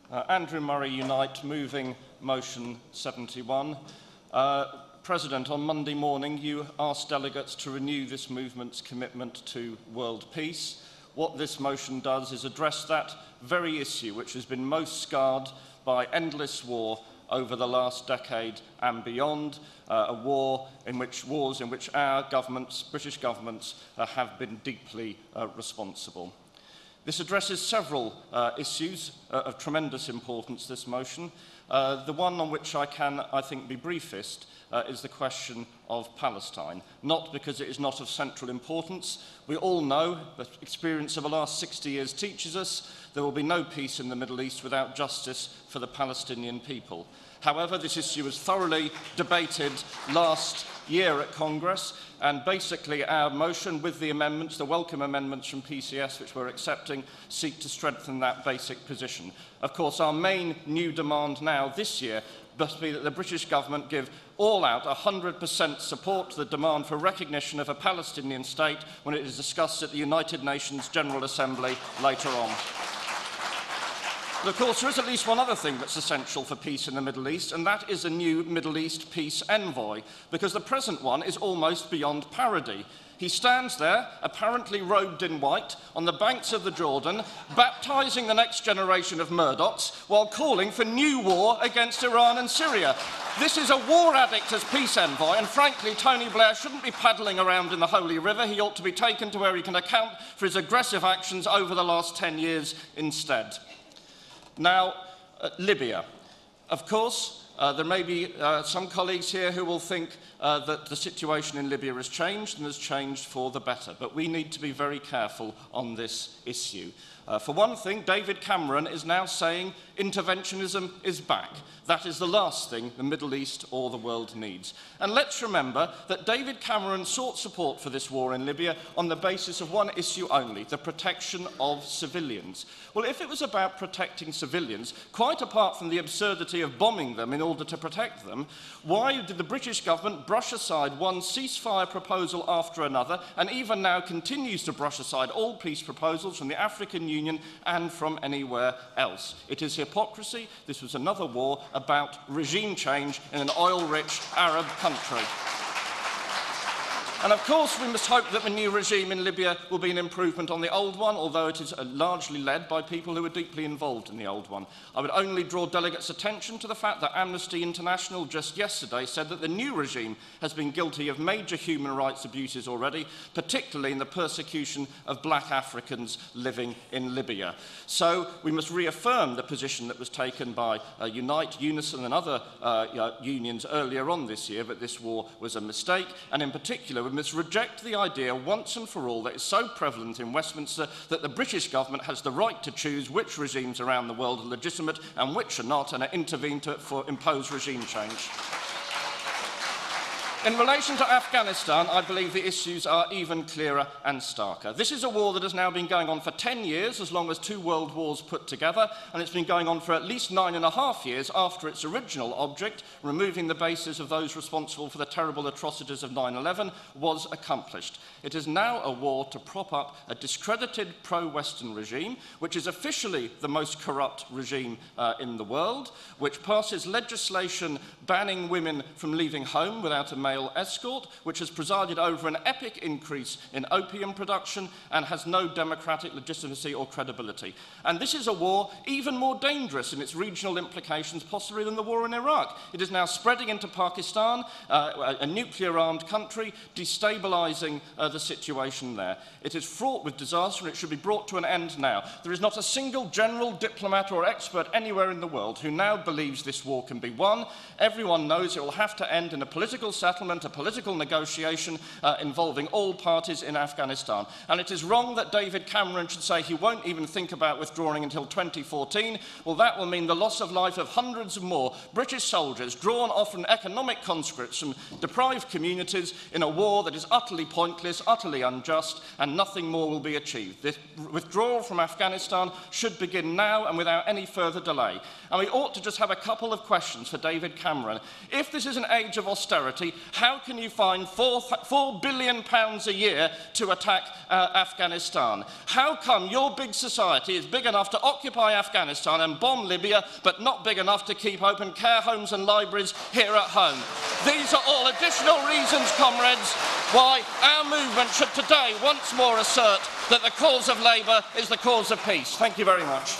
Andrew Murray, Unite, moving motion 71. President, on Monday morning you asked delegates to renew this movement's commitment to world peace. What this motion does is address that very issue which has been most scarred by endless war over the last decade and beyond, wars in which our governments, British governments, have been deeply responsible. This addresses several issues of tremendous importance, this motion. The one on which I can, I think, be briefest is the question of Palestine, not because it is not of central importance. We all know, the experience of the last 60 years teaches us, there will be no peace in the Middle East without justice for the Palestinian people. However, this issue was thoroughly debated last year at Congress, and basically our motion with the amendments, the welcome amendments from PCS which we're accepting, seek to strengthen that basic position. Of course, our main new demand now this year must be that the British government give all-out 100% support to the demand for recognition of a Palestinian state when it is discussed at the United Nations General Assembly later on. But of course, there is at least one other thing that's essential for peace in the Middle East, and that is a new Middle East peace envoy, because the present one is almost beyond parody. He stands there, apparently robed in white, on the banks of the Jordan, baptising the next generation of Murdochs, while calling for new war against Iran and Syria. This is a war addict as peace envoy, and frankly, Tony Blair shouldn't be paddling around in the Holy River. He ought to be taken to where he can account for his aggressive actions over the last 10 years instead. Now, Libya. Of course, there may be some colleagues here who will think that the situation in Libya has changed and has changed for the better, but we need to be very careful on this issue. For one thing, David Cameron is now saying interventionism is back. That is the last thing the Middle East or the world needs. And let's remember that David Cameron sought support for this war in Libya on the basis of one issue only, the protection of civilians. Well, if it was about protecting civilians, quite apart from the absurdity of bombing them in order to protect them, why did the British government brush aside one ceasefire proposal after another, and even now continues to brush aside all peace proposals from the African Union and from anywhere else? It is hypocrisy. This was another war about regime change in an oil-rich Arab country. And of course, we must hope that the new regime in Libya will be an improvement on the old one, although it is largely led by people who were deeply involved in the old one. I would only draw delegates' attention to the fact that Amnesty International just yesterday said that the new regime has been guilty of major human rights abuses already, particularly in the persecution of black Africans living in Libya. So we must reaffirm the position that was taken by Unite, Unison and other unions earlier on this year, that this war was a mistake, and in particular we must reject the idea once and for all that is so prevalent in Westminster that the British government has the right to choose which regimes around the world are legitimate and which are not, and intervene to impose regime change. In relation to Afghanistan, I believe the issues are even clearer and starker. This is a war that has now been going on for 10 years, as long as 2 world wars put together, and it's been going on for at least 9.5 years after its original object, removing the bases of those responsible for the terrible atrocities of 9/11, was accomplished. It is now a war to prop up a discredited pro-Western regime, which is officially the most corrupt regime in the world, which passes legislation banning women from leaving home without a male escort, which has presided over an epic increase in opium production and has no democratic legitimacy or credibility. And this is a war even more dangerous in its regional implications possibly than the war in Iraq. It is now spreading into Pakistan, a nuclear-armed country, destabilising the situation there. It is fraught with disaster and it should be brought to an end now. There is not a single general, diplomat or expert anywhere in the world who now believes this war can be won. Everyone knows it will have to end in a political settlement, a political negotiation involving all parties in Afghanistan. And it is wrong that David Cameron should say he won't even think about withdrawing until 2014. Well, that will mean the loss of life of hundreds of more British soldiers drawn often economic conscripts from deprived communities in a war that is utterly pointless, utterly unjust, and nothing more will be achieved. This withdrawal from Afghanistan should begin now and without any further delay. And we ought to just have a couple of questions for David Cameron. If this is an age of austerity, how can you find £4 billion a year to attack Afghanistan? How come your big society is big enough to occupy Afghanistan and bomb Libya, but not big enough to keep open care homes and libraries here at home? These are all additional reasons, comrades, why our movement should today once more assert that the cause of Labour is the cause of peace. Thank you very much.